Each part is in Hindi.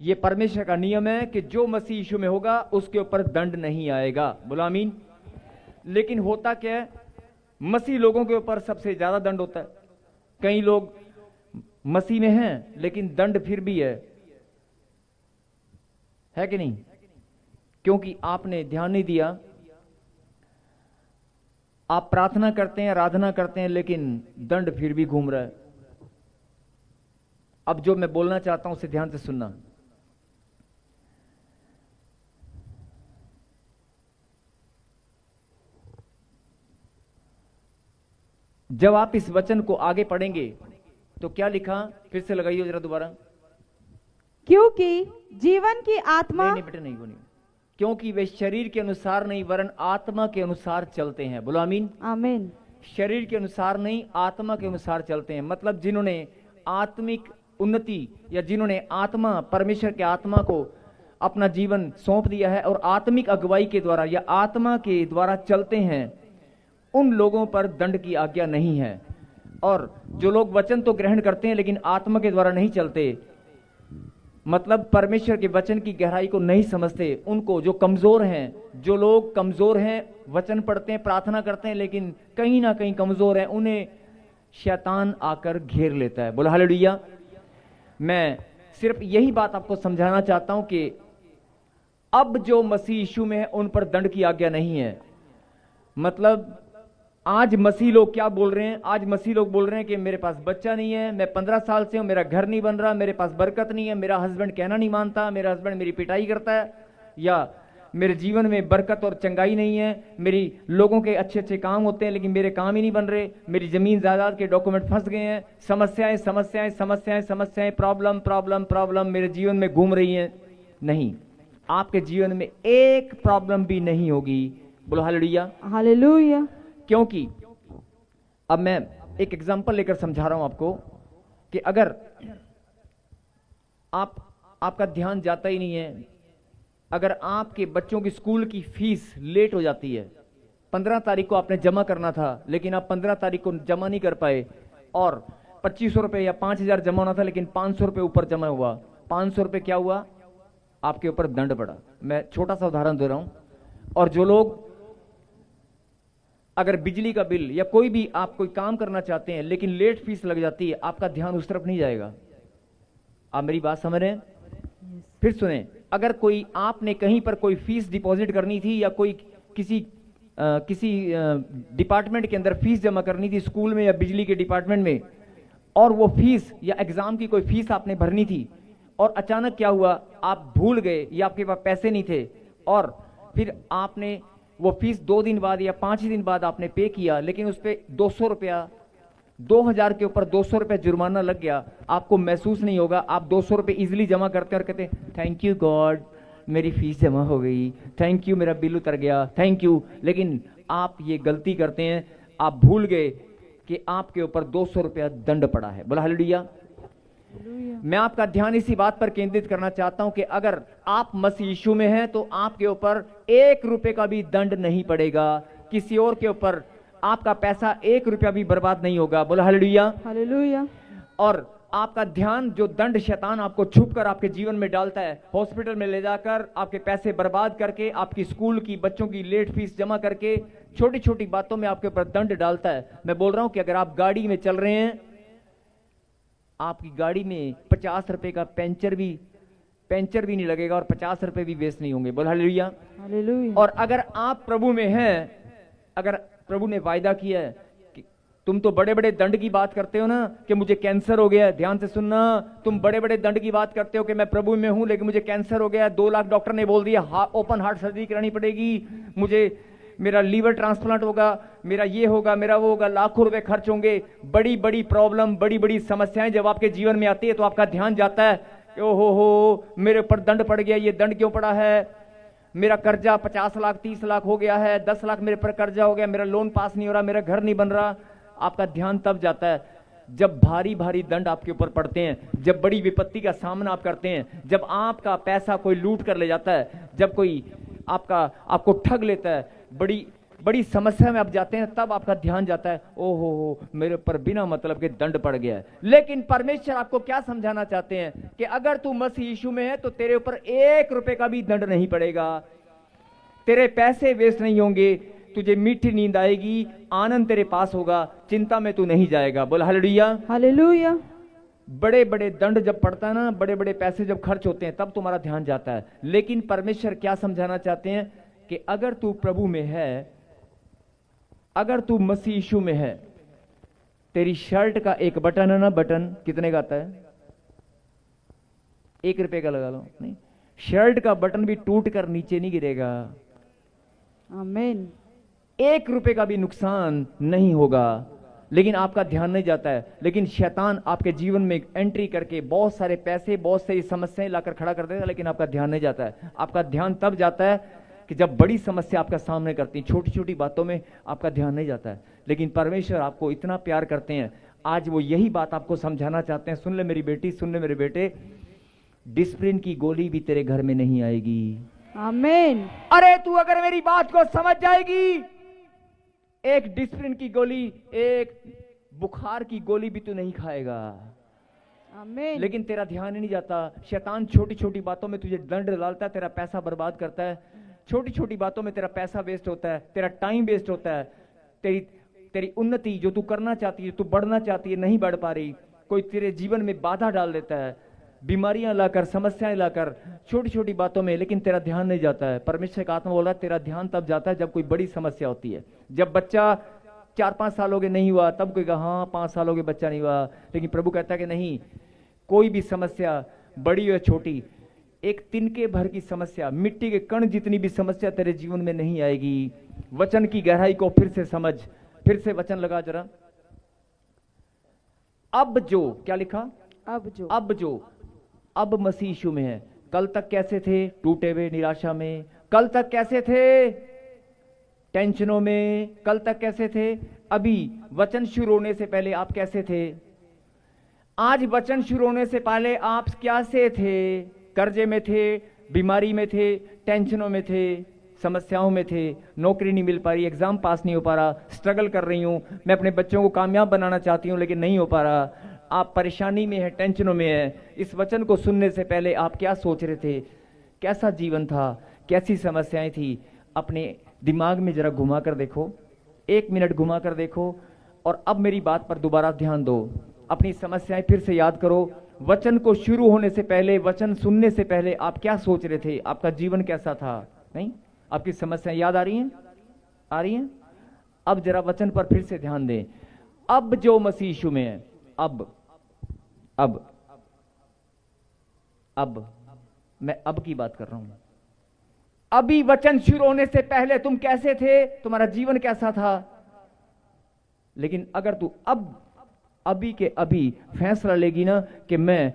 ये परमेश्वर का नियम है कि जो मसीह यीशु में होगा उसके ऊपर दंड नहीं आएगा। बोलो आमीन। लेकिन होता क्या है, मसीह लोगों के ऊपर सबसे ज्यादा दंड होता है। कई लोग मसीह में हैं लेकिन दंड फिर भी है कि नहीं? क्योंकि आपने ध्यान नहीं दिया। आप प्रार्थना करते हैं, आराधना करते हैं, लेकिन दंड फिर भी घूम रहा है। अब जो मैं बोलना चाहता हूं उसे ध्यान से सुनना। जब आप इस वचन को आगे पढ़ेंगे तो क्या लिखा, फिर से लगाइए जरा दोबारा। क्योंकि जीवन की आत्मा, नहीं बेटे, नहीं वो नहीं। क्योंकि वे शरीर के अनुसार नहीं वरन आत्मा के अनुसार चलते हैं। बोलो आमीन। आमीन। शरीर के अनुसार नहीं, आत्मा के अनुसार चलते हैं। मतलब जिन्होंने आत्मिक उन्नति या जिन्होंने आत्मा, परमेश्वर के आत्मा को अपना जीवन सौंप दिया है और आत्मिक अगुवाई के द्वारा या आत्मा के द्वारा चलते हैं, उन लोगों पर दंड की आज्ञा नहीं है। और जो लोग वचन तो ग्रहण करते हैं लेकिन आत्मा के द्वारा नहीं चलते, मतलब परमेश्वर के वचन की गहराई को नहीं समझते, उनको, जो कमजोर हैं, जो लोग कमजोर हैं, वचन पढ़ते हैं, प्रार्थना करते हैं लेकिन कहीं ना कहीं कमजोर हैं, उन्हें शैतान आकर घेर लेता है। बोलो हालेलुया। मैं सिर्फ यही बात आपको समझाना चाहता हूं कि अब जो मसीह यीशु में है उन पर दंड की आज्ञा नहीं है। मतलब आज मसीह लोग क्या बोल रहे हैं? आज मसीह लोग बोल रहे हैं कि मेरे पास बच्चा नहीं है, मैं 15 साल से हूं, मेरा घर नहीं बन रहा, मेरे पास बरकत नहीं है, मेरा हस्बैंड कहना नहीं मानता, मेरा हस्बैंड मेरी पिटाई करता है, या मेरे जीवन में बरकत और चंगाई नहीं है, मेरी लोगों के अच्छे अच्छे काम होते हैं लेकिन मेरे काम ही नहीं बन रहे, मेरी जमीन जायदाद के डॉक्यूमेंट फंस गए हैं, समस्याएं समस्याएं समस्याएं समस्याएं, प्रॉब्लम प्रॉब्लम प्रॉब्लम मेरे जीवन में घूम रही हैं। नहीं, आपके जीवन में एक प्रॉब्लम भी नहीं होगी। बोलो हालेलुया। हालेलुया। क्योंकि अब मैं एक एग्जांपल लेकर समझा रहा हूं आपको कि अगर आपका ध्यान जाता ही नहीं है, अगर आपके बच्चों की स्कूल की फीस लेट हो जाती है, 15 तारीख को आपने जमा करना था लेकिन आप 15 तारीख को जमा नहीं कर पाए, और 2500 रुपए या 5000 जमा होना था लेकिन 500 रुपए ऊपर जमा हुआ, 500 रुपए क्या हुआ? आपके ऊपर दंड पड़ा। मैं छोटा सा उदाहरण दे रहा हूं। और जो लोग अगर बिजली का बिल या कोई भी आप कोई काम करना चाहते हैं लेकिन लेट फीस लग जाती है, आपका ध्यान उस तरफ नहीं जाएगा। आप मेरी बात समझ रहे हैं? फिर सुने, अगर कोई आपने कहीं पर कोई फीस डिपॉजिट करनी थी या कोई किसी डिपार्टमेंट के अंदर फीस जमा करनी थी, स्कूल में या बिजली के डिपार्टमेंट में, और वो फीस या एग्जाम की कोई फीस आपने भरनी थी और अचानक क्या हुआ, आप भूल गए या आपके पास पैसे नहीं थे, और फिर आपने वो फीस 2 दिन बाद या 5 दिन बाद आपने पे किया, लेकिन उस पर 200 रुपया, 2000 के ऊपर 200 रुपये जुर्माना लग गया। आपको महसूस नहीं होगा, आप 200 रुपये इजिली जमा करते हैं और कहते हैं थैंक यू गॉड, मेरी फीस जमा हो गई, थैंक यू, मेरा बिल उतर गया, थैंक यू। लेकिन आप ये गलती करते हैं, आप भूल गए कि आपके ऊपर 200 रुपया दंड पड़ा है। बोला हालेलुया। मैं आपका ध्यान इसी बात पर केंद्रित करना चाहता हूं कि अगर आप मसीह यीशु में हैं तो आपके ऊपर 1 रुपए का भी दंड नहीं पड़ेगा, किसी और के ऊपर आपका पैसा 1 रुपया भी बर्बाद नहीं होगा। बोला हालेलुया। हालेलुया। और आपका ध्यान, जो दंड शैतान आपको छुप कर आपके जीवन में डालता है, हॉस्पिटल में ले जाकर आपके पैसे बर्बाद करके, आपकी स्कूल की बच्चों की लेट फीस जमा करके, छोटी छोटी बातों में आपके ऊपर दंड डालता है। मैं बोल रहा हूं कि अगर आप गाड़ी में चल रहे हैं, आपकी गाड़ी में 50 रुपए का पेंचर भी नहीं लगेगा और 50 रुपए भी वेस्ट नहीं होंगे। बोल हालेलुया। हालेलुया। और अगर आप प्रभु में हैं, अगर प्रभु ने वायदा किया है कि तुम तो बड़े बड़े दंड की बात करते हो ना कि मुझे कैंसर हो गया, ध्यान से सुनना, तुम बड़े बड़े दंड की बात करते हो कि मैं प्रभु में हूं लेकिन मुझे कैंसर हो गया, 2 लाख डॉक्टर ने बोल दिया ओपन हार्ट सर्जरी करानी पड़ेगी, मुझे मेरा लीवर ट्रांसप्लांट होगा, मेरा ये होगा, मेरा वो होगा, लाखों रुपए खर्च होंगे। बड़ी बड़ी प्रॉब्लम, बड़ी बड़ी समस्याएं जब आपके जीवन में आती है तो आपका ध्यान जाता है कि ओहो हो, मेरे ऊपर दंड पड़ गया, ये दंड क्यों पड़ा है, मेरा कर्जा 50 लाख 30 लाख हो गया है, 10 लाख मेरे पर कर्जा हो गया, मेरा लोन पास नहीं हो रहा, मेरा घर नहीं बन रहा। आपका ध्यान तब जाता है जब भारी भारी दंड आपके ऊपर पड़ते हैं, जब बड़ी विपत्ति का सामना आप करते हैं, जब आपका पैसा कोई लूट कर ले जाता है, जब कोई आपको ठग लेता है, बड़ी बड़ी समस्या में आप जाते हैं तब आपका ध्यान जाता है, ओहो हो मेरे ऊपर बिना मतलब के दंड पड़ गया है। लेकिन परमेश्वर आपको क्या समझाना चाहते हैं कि अगर तू मसीह यीशु में है तो तेरे ऊपर 1 रुपए का भी दंड नहीं पड़ेगा, तेरे पैसे वेस्ट नहीं होंगे, तुझे मीठी नींद आएगी, आनंद तेरे पास होगा, चिंता में तू नहीं जाएगा। बोल हालेलुया। हालेलुया। बड़े बड़े दंड जब पड़ता है ना, बड़े बड़े पैसे जब खर्च होते हैं तब तुम्हारा ध्यान जाता है। लेकिन परमेश्वर क्या समझाना चाहते हैं कि अगर तू प्रभु में है, अगर तू मसीह यीशु में है, तेरी शर्ट का एक बटन है ना, बटन कितने का आता है? 1 रुपए का लगा लो, नहीं, शर्ट का बटन भी टूट कर नीचे नहीं गिरेगा, आमीन। 1 रुपए का भी नुकसान नहीं होगा। लेकिन आपका ध्यान नहीं जाता है। लेकिन शैतान आपके जीवन में एंट्री करके बहुत सारे पैसे, बहुत सारी समस्याएं लाकर खड़ा कर देता है, लेकिन आपका ध्यान नहीं जाता है। आपका ध्यान तब जाता है कि जब बड़ी समस्या आपका सामने करती है, छोटी छोटी बातों में आपका ध्यान नहीं जाता है। लेकिन परमेश्वर आपको इतना प्यार करते हैं, आज वो यही बात आपको समझाना चाहते हैं। सुन ले मेरी बेटी, सुन ले मेरे बेटे, डिसिप्लिन की गोली भी तेरे घर में नहीं आएगी। आमीन। अरे तू अगर मेरी बात को समझ जाएगी, एक डिसिप्लिन की गोली, एक बुखार की गोली भी तू नहीं खाएगा। आमीन। लेकिन तेरा ध्यान ही नहीं जाता। शैतान छोटी छोटी बातों में तुझे दंड डालता है, तेरा पैसा बर्बाद करता है, छोटी छोटी बातों में तेरा पैसा वेस्ट होता है, तेरा टाइम वेस्ट होता है, तेरी उन्नति जो तू करना चाहती है, तू बढ़ना चाहती है, नहीं बढ़ पा रही, कोई तेरे जीवन में बाधा डाल देता है, बीमारियां लाकर, समस्याएं लाकर, छोटी छोटी बातों में, लेकिन तेरा ध्यान नहीं जाता है। परमेश्वर का आत्मा बोल रहा है तेरा ध्यान तब जाता है जब कोई बड़ी समस्या होती है। जब बच्चा 4-5 साल हो गए नहीं हुआ, तब कोई कहा हाँ 5 साल हो गए बच्चा नहीं हुआ। लेकिन प्रभु कहता है कि नहीं, कोई भी समस्या बड़ी या छोटी, एक तिनके भर की समस्या, मिट्टी के कण जितनी भी समस्या तेरे जीवन में नहीं आएगी। वचन की गहराई को फिर से समझ, फिर से वचन लगा जरा। अब जो क्या लिखा? अब मसीह यीशु में है। कल तक कैसे थे? टूटे हुए, निराशा में। कल तक कैसे थे? टेंशनों में। कल तक कैसे थे? अभी वचन शुरू होने से पहले आप कैसे थे? आज वचन शुरू होने से पहले आप कैसे थे? कर्जे में थे, बीमारी में थे, टेंशनों में थे, समस्याओं में थे, नौकरी नहीं मिल पा रही, एग्जाम पास नहीं हो पा रहा, स्ट्रगल कर रही हूं, मैं अपने बच्चों को कामयाब बनाना चाहती हूं लेकिन नहीं हो पा रहा। आप परेशानी में हैं, टेंशनों में हैं। इस वचन को सुनने से पहले आप क्या सोच रहे थे? कैसा जीवन था? कैसी समस्याएं थी? अपने दिमाग में जरा घुमा कर देखो, 1 मिनट घुमा कर देखो, और अब मेरी बात पर दोबारा ध्यान दो। अपनी समस्याएं फिर से याद करो। वचन को शुरू होने से पहले, वचन सुनने से पहले आप क्या सोच रहे थे? आपका जीवन कैसा था? नहीं, आपकी समस्याएं याद आ रही हैं? आ रही हैं? अब जरा वचन पर फिर से ध्यान दें। अब जो मसीह यीशु में है, अब मैं अब की बात कर रहा हूं। अभी वचन शुरू होने से पहले तुम कैसे थे? तुम्हारा जीवन कैसा था? लेकिन अगर तू अभी के अभी फैसला लेगी ना कि मैं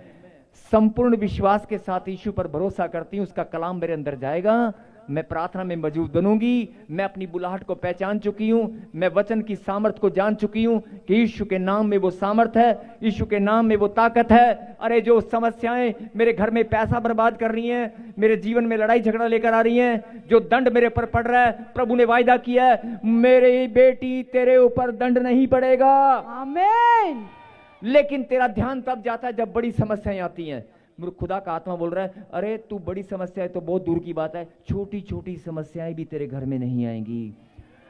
संपूर्ण विश्वास के साथ यीशु पर भरोसा करती हूं, उसका कलाम मेरे अंदर जाएगा, मैं प्रार्थना में मौजूद बनूंगी, मैं अपनी बुलाहट को पहचान चुकी हूं, मैं वचन की सामर्थ को जान चुकी हूं कि यीशु के नाम में वो सामर्थ है, यीशु के नाम में वो ताकत है। अरे जो समस्याएं मेरे घर में पैसा बर्बाद कर रही हैं, मेरे जीवन में लड़ाई झगड़ा लेकर आ रही हैं, जो दंड मेरे पर पड़ रहा है, प्रभु ने वायदा किया है, मेरी बेटी तेरे ऊपर दंड नहीं पड़ेगा। आमीन। लेकिन तेरा ध्यान तब जाता है जब बड़ी समस्याएं आती हैं। खुदा का आत्मा बोल रहा है, अरे तू बड़ी समस्या है तो बहुत दूर की बात है, छोटी छोटी समस्याएं भी तेरे घर में नहीं आएंगी।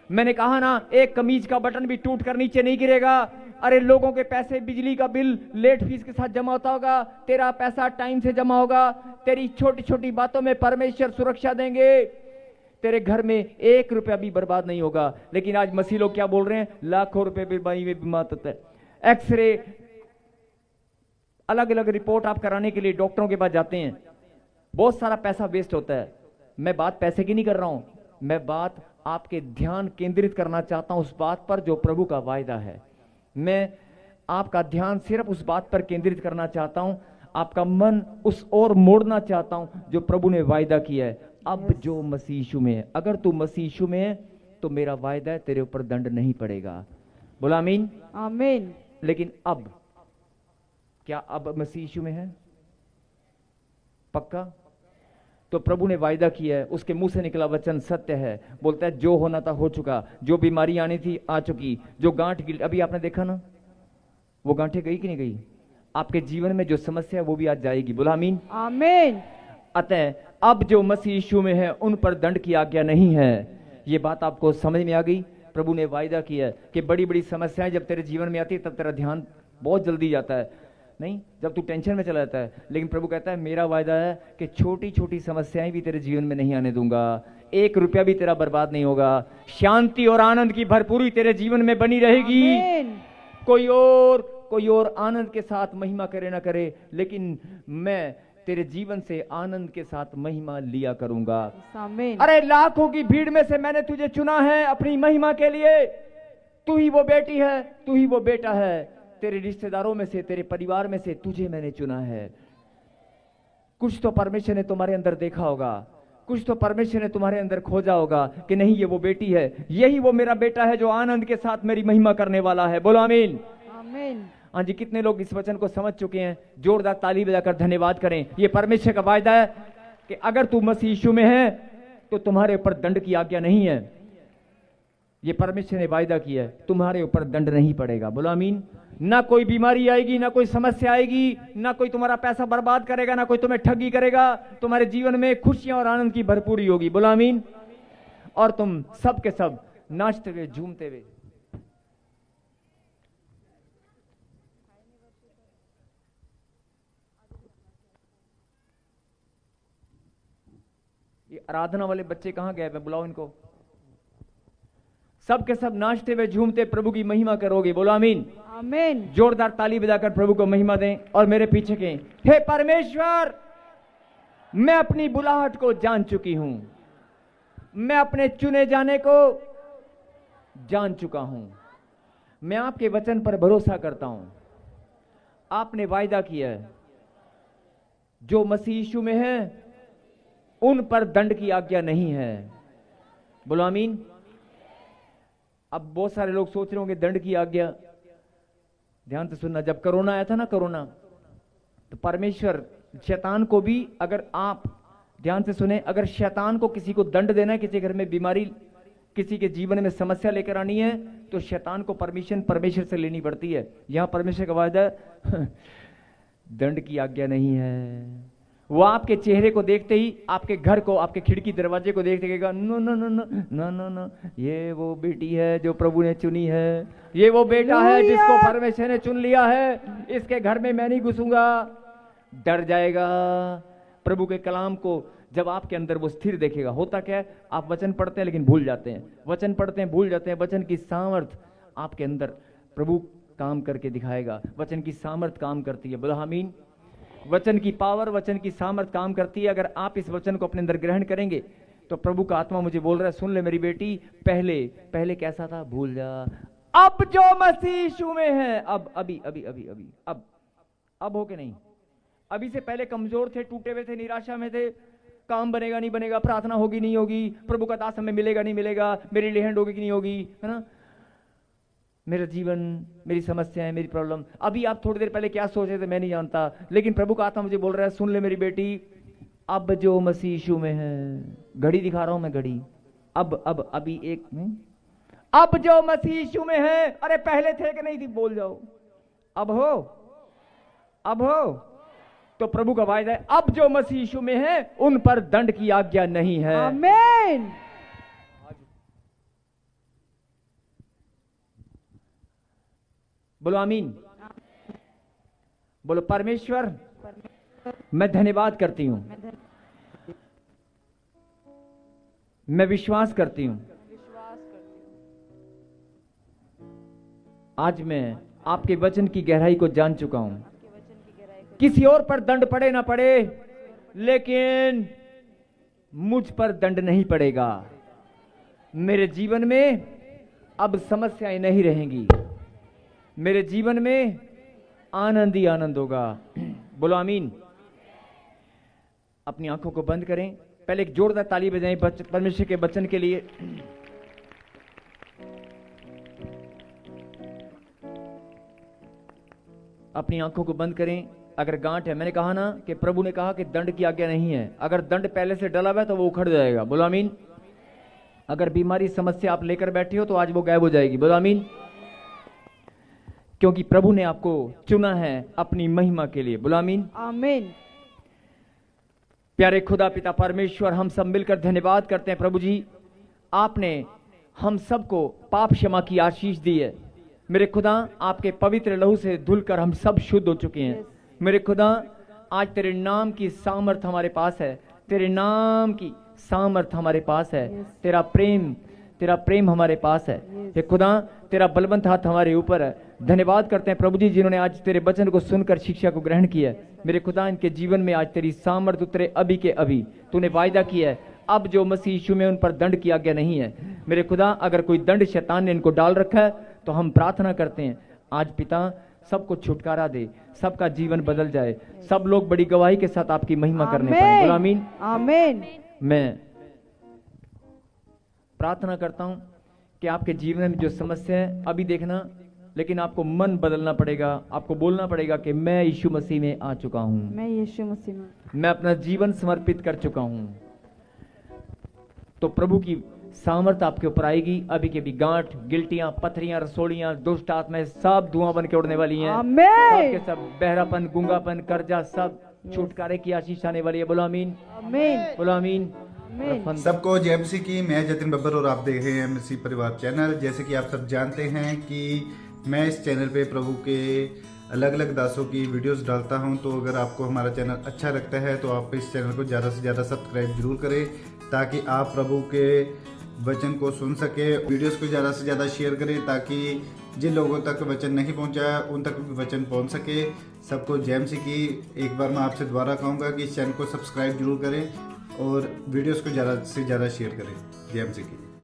मैंने कहा ना, एक कमीज का बटन भी टूट कर नीचे नहीं गिरेगा। अरे लोगों के पैसे, बिजली का बिल लेट फीस के साथ जमा होता होगा, तेरा पैसा टाइम से जमा होगा। तेरी छोटी छोटी बातों में परमेश्वर सुरक्षा देंगे, तेरे घर में 1 रुपया भी बर्बाद नहीं होगा। लेकिन आज मसीह लोग क्या बोल रहे हैं? लाखों रुपए बीमारी में बीमार होता है, एक्सरे, अलग अलग रिपोर्ट आप कराने के लिए डॉक्टरों के पास जाते हैं, बहुत सारा पैसा वेस्ट होता है। मैं बात पैसे की नहीं कर रहा हूं, मैं बात आपके ध्यान केंद्रित करना चाहता हूं उस बात पर जो प्रभु का वायदा है। मैं आपका ध्यान सिर्फ उस बात पर केंद्रित करना चाहता हूं, आपका मन उस ओर मोड़ना चाहता हूं जो प्रभु ने वायदा किया है। अब जो मसीह यीशु में है, अगर तू मसीह यीशु में है तो मेरा वायदा है तेरे ऊपर दंड नहीं पड़ेगा। बोला आमीन। आमीन। लेकिन अब क्या अब मसीह यीशु में है? पक्का? तो प्रभु ने वायदा किया है, उसके मुंह से निकला वचन सत्य है। बोलता है जो होना था हो चुका, जो बीमारी आनी थी आ चुकी, जो गांठ गिर, अभी आपने देखा ना वो गांठें गई कि नहीं गई? आपके जीवन में जो समस्या है वो भी आज जाएगी। बोला आमीन। आमीन। अतः अब जो मसीह यीशु में है उन पर दंड की आज्ञा नहीं है। ये बात आपको समझ में आ गई? प्रभु ने वायदा किया है कि बड़ी बड़ी समस्याएं जब तेरे जीवन में आती है तब तेरा ध्यान बहुत जल्दी जाता है, नहीं जब तू टेंशन में चला जाता है। लेकिन प्रभु कहता है मेरा वायदा है कि छोटी छोटी समस्याएं भी तेरे जीवन में नहीं आने दूंगा, 1 रुपया भी तेरा बर्बाद नहीं होगा, शांति और आनंद की भरपूरी तेरे जीवन में बनी रहेगी। आमीन। कोई और आनंद के साथ महिमा करे ना करे, लेकिन मैं तेरे जीवन से आनंद के साथ महिमा लिया करूंगा। आमीन। अरे लाखों की भीड़ में से मैंने तुझे चुना है अपनी महिमा के लिए। तू ही वो बेटी है, तू ही वो बेटा है। तेरे रिश्तेदारों में से, तेरे परिवार में से तुझे मैंने चुना है। कुछ तो परमेश्वर ने तुम्हारे अंदर देखा होगा, कुछ तो परमेश्वर ने तुम्हारे अंदर खोजा होगा कि नहीं ये वो बेटी है, यही वो मेरा बेटा है जो आनंद के साथ मेरी महिमा करने वाला है। बोलो आमीन। आमीन। हाँ जी, कितने लोग इस वचन को समझ चुके हैं? जोरदार ताली बजाकर धन्यवाद करें। ये परमेश्वर का वायदा है कि अगर तू मसीह यीशु में है तो तुम्हारे ऊपर दंड की आज्ञा नहीं है। ये परमेश्वर ने वायदा किया है, तुम्हारे ऊपर दंड नहीं पड़ेगा। बोलो आमीन। ना कोई बीमारी आएगी, ना कोई समस्या आएगी, ना कोई तुम्हारा पैसा बर्बाद करेगा, ना कोई तुम्हें ठगी करेगा। तुम्हारे जीवन में खुशियां और आनंद की भरपूरी होगी। बोलो आमीन। और तुम सब के सब नाचते हुए झूमते हुए ये आराधना वाले बच्चे कहां गए? मैं बुलाओ इनको। सब के सब नाचते हुए झूमते प्रभु की महिमा करोगे। बोलो आमीन। आमीन। जोरदार ताली बजाकर प्रभु को महिमा दें। और मेरे पीछे के, हे परमेश्वर, मैं अपनी बुलाहट को जान चुकी हूं, मैं अपने चुने जाने को जान चुका हूं, मैं आपके वचन पर भरोसा करता हूं। आपने वायदा किया है जो मसीह यीशु में है उन पर दंड की आज्ञा नहीं है। बोलो आमीन। अब बहुत सारे लोग सोच रहे होंगे दंड की आज्ञा। ध्यान से सुनना, जब कोरोना आया था ना, कोरोना, तो परमेश्वर शैतान को भी, अगर आप ध्यान से सुने, अगर शैतान को किसी को दंड देना है, किसी घर में बीमारी, किसी के जीवन में समस्या लेकर आनी है, तो शैतान को परमिशन परमेश्वर से लेनी पड़ती है। यहां परमेश्वर का वायदा दंड की आज्ञा नहीं है। वो आपके चेहरे को देखते ही, आपके घर को, आपके खिड़की दरवाजे को देखते कहेगा no no no no no no no, ये वो बेटी है जो प्रभु ने चुनी है, ये वो बेटा है जिसको परमेश्वर ने चुन लिया है, इसके घर में मैं नहीं घुसूंगा। डर जाएगा। प्रभु के कलाम को जब आपके अंदर वो स्थिर देखेगा, होता क्या है, आप वचन पढ़ते हैं लेकिन भूल जाते हैं, वचन पढ़ते हैं भूल जाते हैं। वचन की सामर्थ आपके अंदर प्रभु काम करके दिखाएगा। वचन की सामर्थ काम करती है। बोलो आमीन। वचन की पावर, वचन की सामर्थ काम करती है। अगर आप इस वचन को अपने अंदर ग्रहण करेंगे तो प्रभु का आत्मा मुझे बोल रहा है, सुन ले मेरी बेटी, पहले कैसा था भूल जा, अब जो मसीह यीशु में है, अब अभी अभी अभी अभी अब हो के नहीं, अभी से पहले कमजोर थे, टूटे हुए थे, निराशा में थे, काम बनेगा नहीं बनेगा, प्रार्थना होगी नहीं होगी, प्रभु का दास हमें मिलेगा नहीं मिलेगा, मेरी लेहंड होगी कि नहीं होगी, है ना, मेरा जीवन, मेरी समस्याएं, मेरी प्रॉब्लम। अभी आप थोड़ी देर पहले क्या सोच रहे थे मैं नहीं जानता, लेकिन प्रभु का आत्मा मुझे बोल रहा है, सुन ले मेरी बेटी, अब जो मसीह यीशु में है, घड़ी दिखा रहा हूं मैं, घड़ी, अब अभी एक, अब जो मसीह यीशु में है, अरे पहले थे कि नहीं थी, बोल जाओ, अब हो। तो प्रभु का वायदा है, अब जो मसीह यीशु में है उन पर दंड की आज्ञा नहीं है। आमीन। बोलो आमीन। बोलो परमेश्वर, मैं धन्यवाद करती हूं, मैं विश्वास करती हूं, आज मैं आपके वचन की गहराई को जान चुका हूं। किसी और पर दंड पड़े ना पड़े, लेकिन मुझ पर दंड नहीं पड़ेगा। मेरे जीवन में अब समस्याएं नहीं रहेंगी, मेरे जीवन में आनंद ही आनंद होगा। बोलो आमीन। अपनी आंखों को बंद करें, पहले एक जोरदार ताली बजाएं परमेश्वर के वचन के लिए। अपनी आंखों को बंद करें, अगर गांठ है, मैंने कहा ना कि प्रभु ने कहा कि दंड की आज्ञा नहीं है। अगर दंड पहले से डला हुआ है तो वो उखड़ जाएगा। बोलो आमीन। अगर बीमारी समस्या आप लेकर बैठे हो तो आज वो गायब हो जाएगी। बोलो आमीन। क्योंकि प्रभु ने आपको चुना है अपनी महिमा के लिए। बोलो आमीन। आमीन। प्यारे खुदा पिता परमेश्वर, हम सब मिलकर धन्यवाद करते हैं प्रभु जी, आपने हम सबको पाप क्षमा की आशीष दी है। मेरे खुदा, आपके पवित्र लहू से धुलकर हम सब शुद्ध हो चुके हैं। मेरे खुदा, आज तेरे नाम की सामर्थ हमारे पास है, तेरे नाम की सामर्थ हमारे पास है, तेरा प्रेम हमारे पास है। हे खुदा, तेरा बलवंत हाथ हमारे ऊपर है। धन्यवाद करते हैं प्रभु जी, जिन्होंने आज तेरे वचन को सुनकर शिक्षा को ग्रहण किया है। मेरे खुदा, इनके जीवन में आज तेरी सामर्थ उतरे अभी के अभी। तूने वायदा किया है, अब जो मसीह यीशु में उन पर दंड की आज्ञा नहीं है। मेरे खुदा, अगर कोई दंड शैतान ने इनको डाल रखा है तो हम प्रार्थना करते हैं आज पिता, सबको छुटकारा दे, सबका जीवन बदल जाए, सब लोग बड़ी गवाही के साथ आपकी महिमा करने पाए। बोलो आमीन। आमीन। मैं प्रार्थना करता हूं कि आपके जीवन में जो समस्या है, अभी देखना, लेकिन आपको मन बदलना पड़ेगा। आपको बोलना पड़ेगा कि मैं यीशु मसीह में आ चुका हूं, मैं यीशु मसीह में, मैं अपना जीवन समर्पित कर चुका हूं। तो प्रभु की सामर्थ आपके ऊपर आएगी। अभी के भी गांठ, गिल्टियां, पथरियां, रसोड़ियां, दुष्ट आत्माएं सब धुआं बन के उड़ने वाली हैं। आमीन। सब बहरापन, गुंगापन, कर्जा, सब छुटकारे की आशीष आने वाली है। बोलो आमीन। आमीन। बोलो आमीन। सबको जय मसीह की। मैं जतिन बब्बर और आप देख रहे हैं मसीह परिवार चैनल। जैसे कि आप सब जानते हैं कि मैं इस चैनल पे प्रभु के अलग अलग दासों की वीडियोस डालता हूं, तो अगर आपको हमारा चैनल अच्छा लगता है तो आप इस चैनल को ज़्यादा से ज़्यादा सब्सक्राइब जरूर करें, ताकि आप प्रभु के वचन को सुन सके। वीडियोस को ज़्यादा से ज़्यादा शेयर करें, ताकि जिन लोगों तक वचन नहीं पहुंचा उन तक भी वचन पहुंच सके। सबको जय मसीह की। एक बार मैं आपसे दोबारा कहूँगा कि इस चैनल को सब्सक्राइब जरूर करें और वीडियोस को ज़्यादा से ज़्यादा शेयर करें। जय मसीह की।